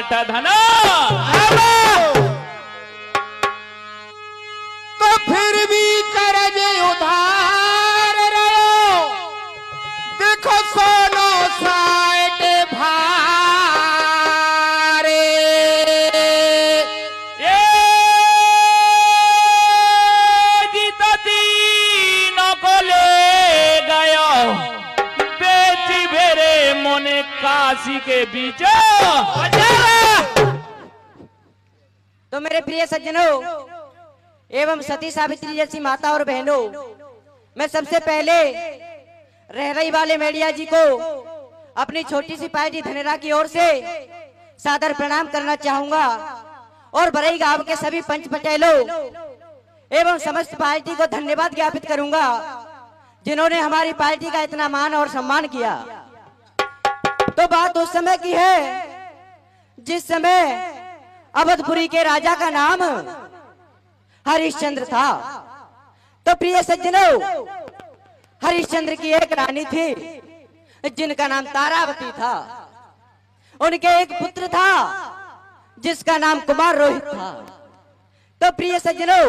बाट धना तो फिर भी करज उधार रहो देखो सोनो साइट भारे ये गीता तीन को ले गयो बेची भेरे मोने काशी के बीच। तो मेरे प्रिय सज्जनों एवं सती सावित्री जैसी माता और बहनों, मैं सबसे पहले रहरई वाले मेडिया जी को अपनी छोटी सी पार्टी धनेरा की ओर से सादर प्रणाम करना चाहूंगा और बरई गांव के सभी पंच पटेलों एवं समस्त पार्टी को धन्यवाद ज्ञापित करूंगा जिन्होंने हमारी पार्टी का इतना मान और सम्मान किया। तो बात उस समय की है जिस समय अवधपुरी के राजा का नाम हरिश्चंद्र था। तो प्रिय सज्जनों, हरिश्चंद्र की एक रानी थी जिनका नाम तारावती था। उनके एक पुत्र था जिसका नाम कुमार रोहित था। तो प्रिय सज्जनों,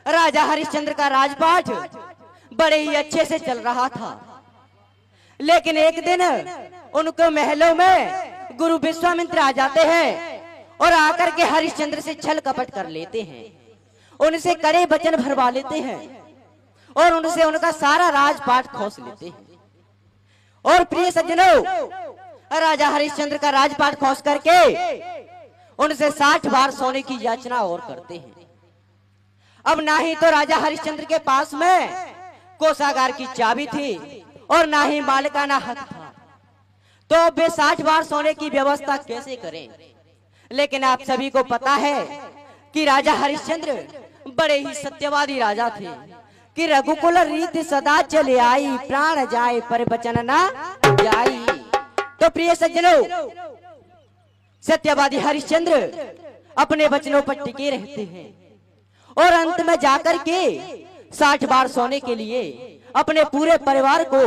राजा हरिश्चंद्र का राजपाट बड़े ही अच्छे से चल रहा था, लेकिन एक दिन उनको महलों में गुरु विश्वामित्र आ जाते हैं और आकर के हरिश्चंद्र से छल कपट कर लेते हैं, उनसे कड़े वचन भरवा लेते हैं और उनसे उनका सारा राजपाट खोस लेते हैं। और प्रिय सज्जनों, राजा हरिश्चंद्र का राजपाट खोस करके उनसे 60 बार सोने की याचना और करते हैं। अब ना ही तो राजा हरिश्चंद्र के पास में कोषागार की चाबी थी और ना ही मालिकाना हक था, तो अब वे 60 बार सोने की व्यवस्था कैसे करें। लेकिन आप सभी को पता है कि राजा हरिश्चंद्र बड़े ही सत्यवादी राजा थे कि रघुकुल रीति सदा चले आई, प्राण जाए पर वचन ना जाई। तो प्रिय सज्जनों, सत्यवादी हरिश्चंद्र अपने वचनों पर टिके रहते हैं और अंत में जाकर के 60 बार सोने के लिए अपने पूरे परिवार को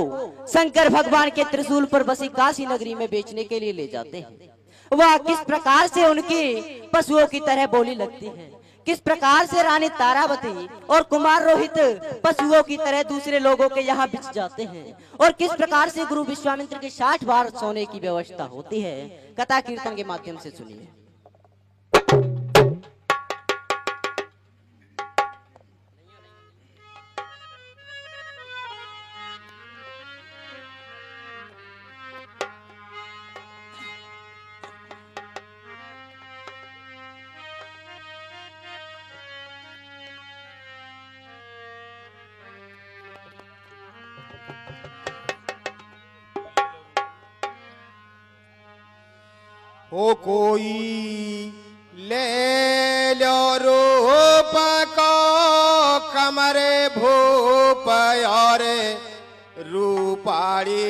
शंकर भगवान के त्रिशूल पर बसी काशी नगरी में बेचने के लिए ले जाते हैं। वह किस प्रकार से उनकी पशुओं की तरह बोली लगती है, किस प्रकार से रानी तारावती और कुमार रोहित पशुओं की तरह दूसरे लोगों के यहाँ बिछ जाते हैं और किस प्रकार से गुरु विश्वामित्र के 60 बार सोने की व्यवस्था होती है, कथा कीर्तन के माध्यम से सुनिए। ओ कोई ले लो रूप को कमरे भूप और रूपाड़ी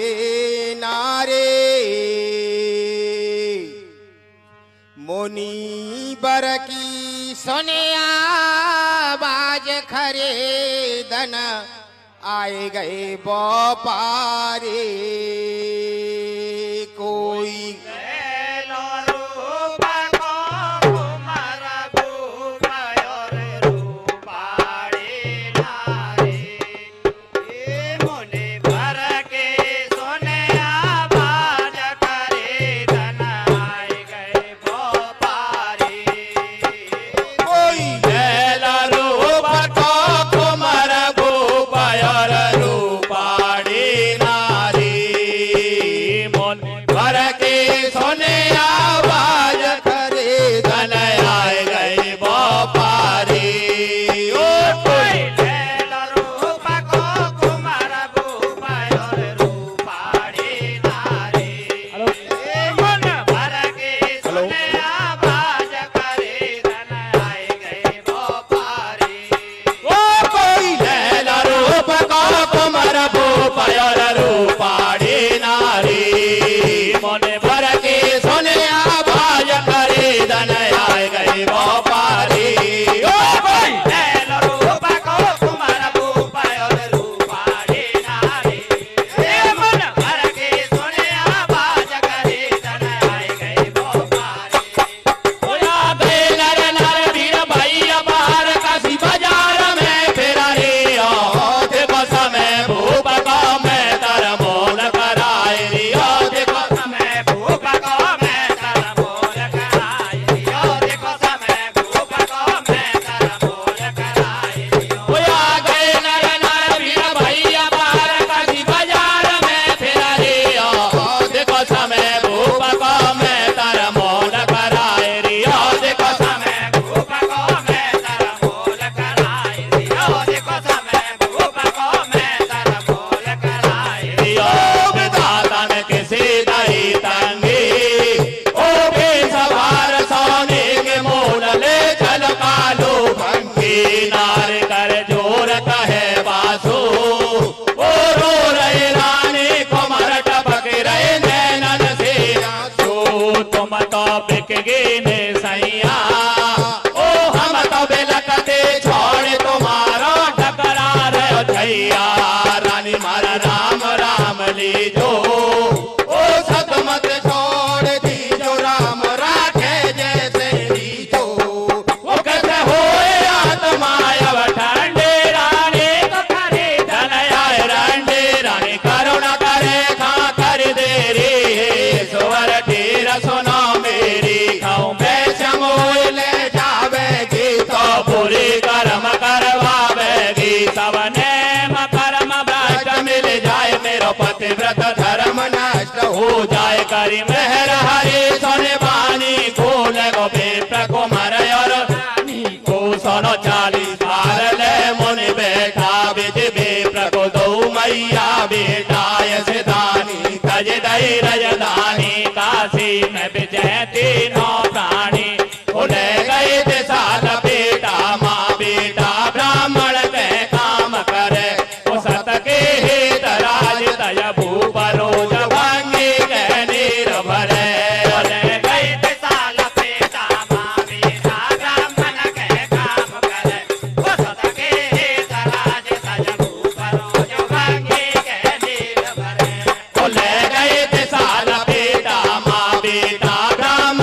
नारे मुनि बर की सोनिया बाज खरीदन आए गए व्यापारी। कोई गिने सैया ओ हम तो बिलकते छोड़ तुम्हारा टकरा रहे छैया रानी मारा राम राम लीजो ओ सतमत छोड़ दी जो राम राखे जैसे रीजो वो कैसे होए आत्मा अब ठंडे रानी को करे धनया रंडे रानी करुणा करे खा कर दे रे सुवर तीर सुनो मेरी खाऊं बेचम ले जावेगी तो पूरी कर्म करवावेगी सबने कर्म भ्रष्ट मिल जाए मेरो पतिव्रत धर्म नष्ट हो जाए करी मेहर हरि सोने बानी खोल गो बेप्र को मर और को सोनो 40 बार ले मुनि बेटा बिज बेप्र को दो मैया बेटा यसे दानी तज दई रजदानी काशी में विजय तीनों प्राणी उड़े गए थे साल बेटा माँ बेटा ब्राह्मण के काम करे वो सत के हित राज तय भूप रोज भंगी के नीर भरे उड़े गए थे साल बेटा माँ बेटा ब्राह्मण के काम करे वो सत के हित राज तय भूप रोज भंगी के नीर भरे उड़े गए थे साल बेटा माँ बेटा ब्राह्मण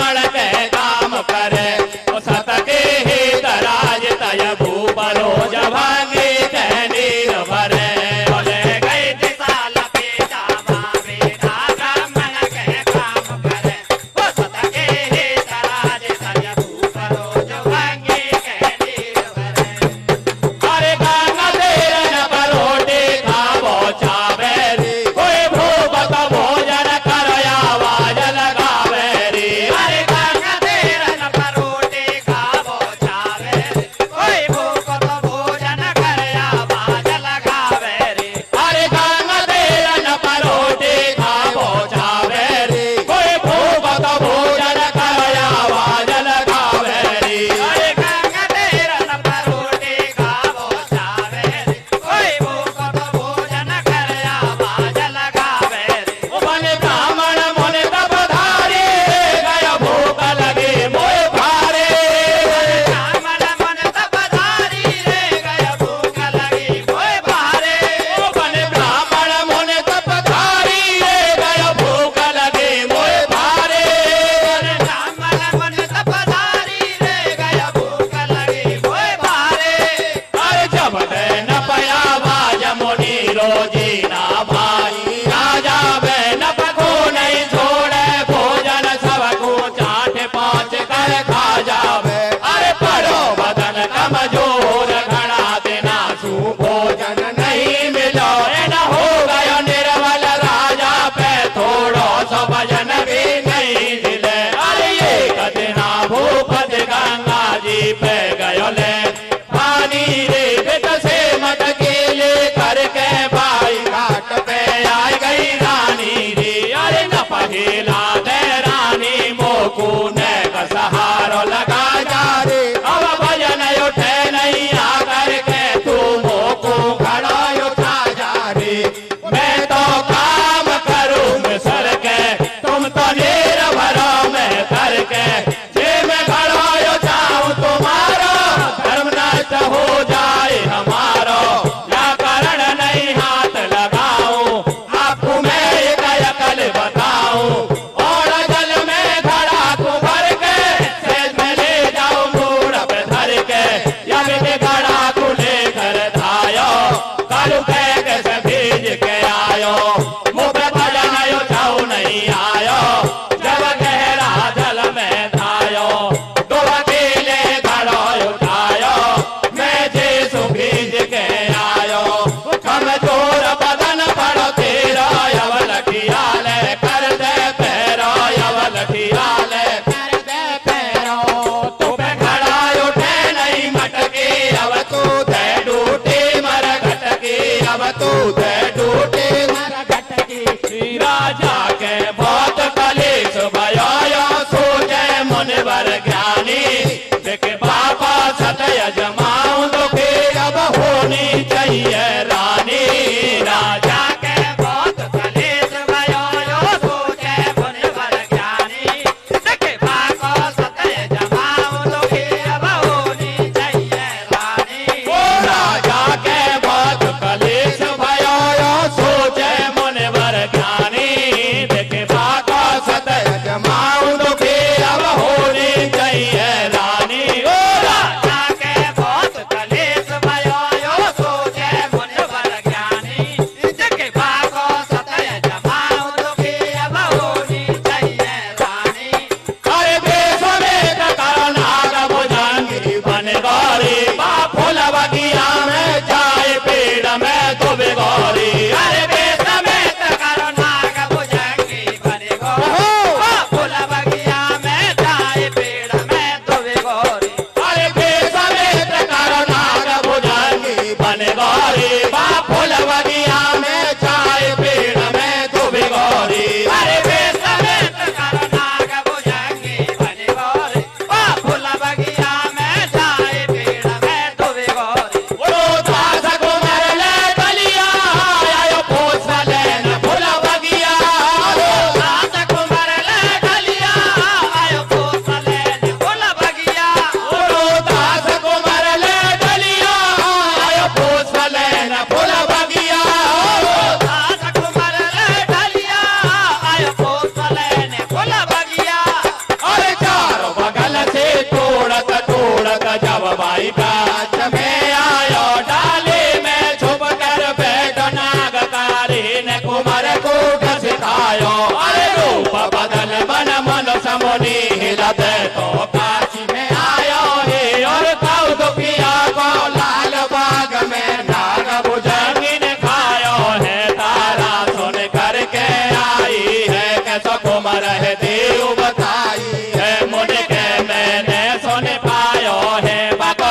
दे तो काशी में आयो है और काऊ दुखिया को लाल बाग में नाग भुजंगी ने खायो है तारा सुन करके आई है कैसा कुमार है देव बताई है मुझे के मैंने सुन पायो है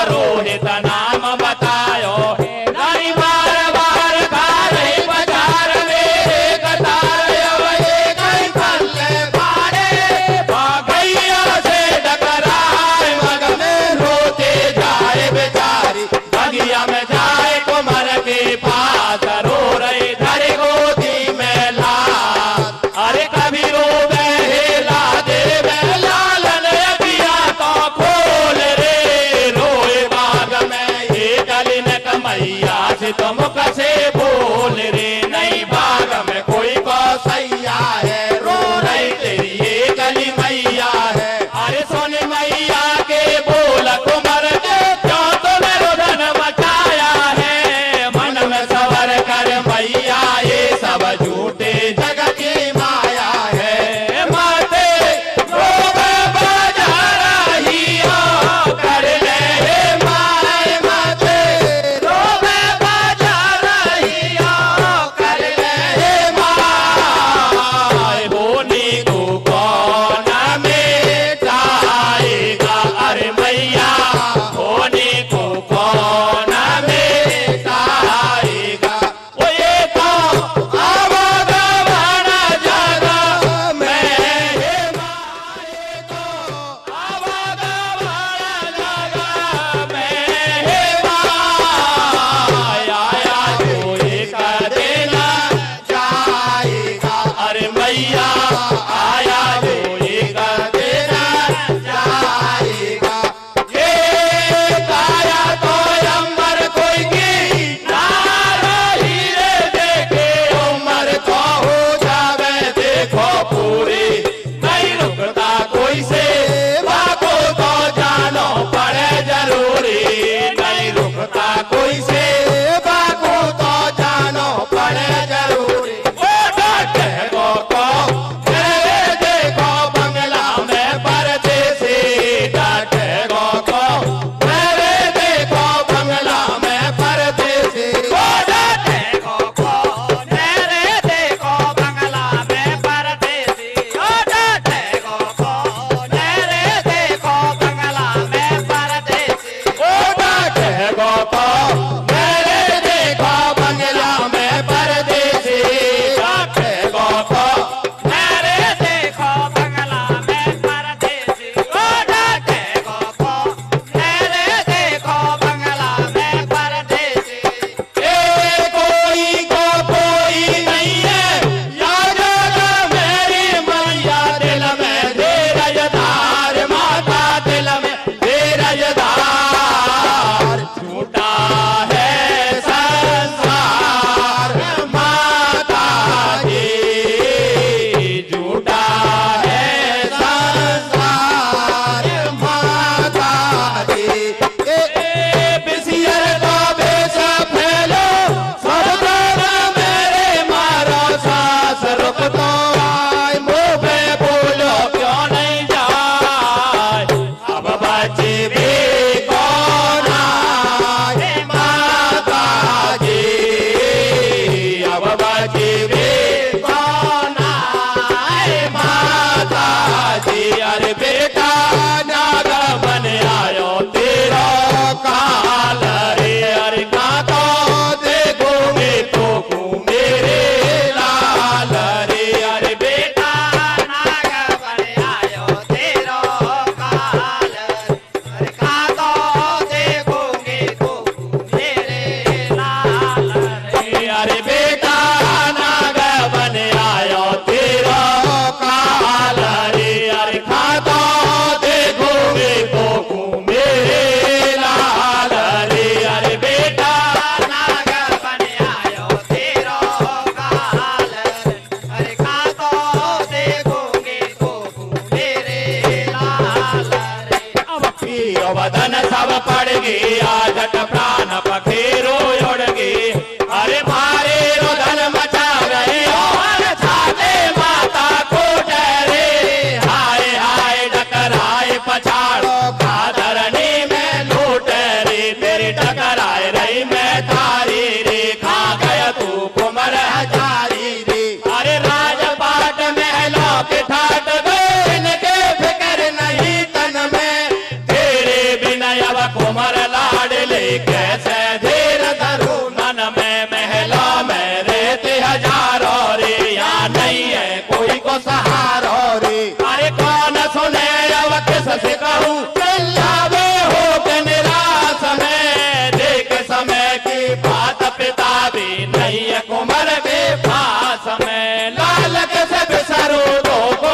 रोहित नाम बतायो है नहीं बार बार खारे बाजार में कतार कहीं पल्ले भाड़े भैया से डकराए मग में रोते जाए बेचारी बगिया में जाए कुमार के पास रो रही धरे गोदी में लाल अरे कभी रो बेला दे लालन अगिया तो खोल रे रोए बाग में ये गली न कमैया से तुम कैसे बोल रे नहीं बाग में कोई सैया है रो रही तेरी ये गली मैया है अरे सोने मैया के बोल कुमार के क्यों तुमने रुदन मचाया है मन में सवर कर मैया ये सब झूठे जगत की माया है माते रोवे बजा रही हो कर ले माए माते रोवे बजा रही हो कर ले माए होनी को कौन मिटाएगा अरे मैया होनी को कौन मिटाएगा वो ये तो आवागमन जग में हे माए तो आवागमन जग में हे माए आया जो एक दिन जाएगा अरे मैया आया जो एक दिन जाएगा ये काया तो अमर कोई की नारा हीरे देखे उमर तो हो जावे देखो पूरी नहीं रुकता कोई से बाको तो जानो पड़े जरूरी नहीं रुकता कोई से बाको तो जानो पड़े जरूरी ओ डाटे को मेरे देखो बंगला में परदेसी डाटे को मेरे देखो बंगला में परदेसी ओ डाटे को मेरे देखो बंगला में परदेसी ओ डाटे को मेरे देखो बंगला में परदेसी ओ डाटे को मेरे देखो बंगला में परदेसी डाटे को मेरे देखो बंगला में परदेसी ओ डाटे को मेरे देखो बंगला में परदेसी ए कोई को कोई नहीं है याद मेरी मैया दिल में धीरजधार माता दिल में धीरजधार झूठा है संसार माता जी झूठा है संसार माता दी बिसियर का बेच फैलो सब तरफ मेरे मारो सास रुक तो आए मुंह पे बोलो क्यों नहीं जाए अब बचे भी कौन आए माता जी अब बचे भी कौन आए माता जी अरे बेटा नाग बन आयो तेरा काल रे अरे का तो देखोगे तो मेरे लाल रे अरे बेटा नाग बन आयो तेरा काल अरे का तो देखोगे तो मेरे लाल रे अरे बेटा नाग बन आयो तेरा काल रे अरे का तो देखोगे तो मेरे लाल रे अरे बेटा नाग बन आयो तेरा काल अरे का तो देखोगे तो मेरे लाल रे अब पियो बदन सब पड़ गया जट प्राण पखेरो उड़ गए अरे मारे रोदन मचा रहे और छाते माता को डरे हाय हाय डकराए झाड़ो धरनी में लूट रे तेरी टकराए रही मैं तारी रे खा गया तू कुमर जारी रे अरे राजपाट महलों के ठाट गए इनके फिक्र नहीं तन में तेरे बिना अब कुमर लाडले कैसे धीर धरू मन में महला में रहते हजारों रे यहाँ नहीं है कोई को सहारो रे अरे कौन सुने अब किससे कहूँ चिल्लावे हो के निराश में देख समय की बात पिता भी नहीं है कुमर के पास में लाल कैसे बिसरू दो को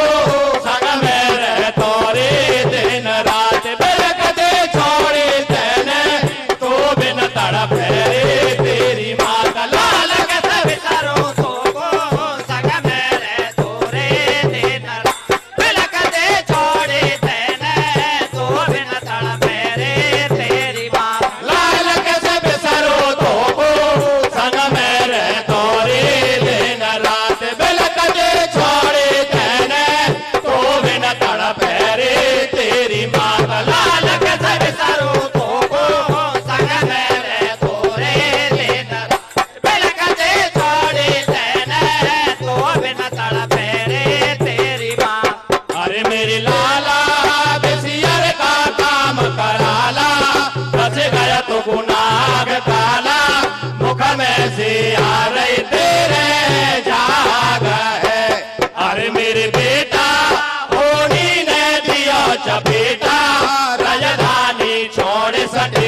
संग में रह तोरे दिन रात बिलक दे छोड़े तेने तो बिन तड़प रे तेरी माँ का लाल कैसे बिसरू दो को संग में रह तोरे दिन बिलक दे छोड़े तेने तो बिन तड़प रे तेरी माँ लाल कैसे बिसरू दो को संग में रह तोरे दिन रात बिलक दे छोड़े तेने तो बिन तड़प रे तेरी माँ का लाल कैसे बिसरू दो को संग में रह तोरे दिन बिलक दे छोड़े तेने तो बिन तड़प रे तेरी माँ अरे मेरी लाला बेसियर का काम कराला बच गया तो गुनाह काला मुख में से आ रही तेरे जाग है अरे मेरे बेटा होनी ने दिया चपेटा राजधानी छोड़ सटे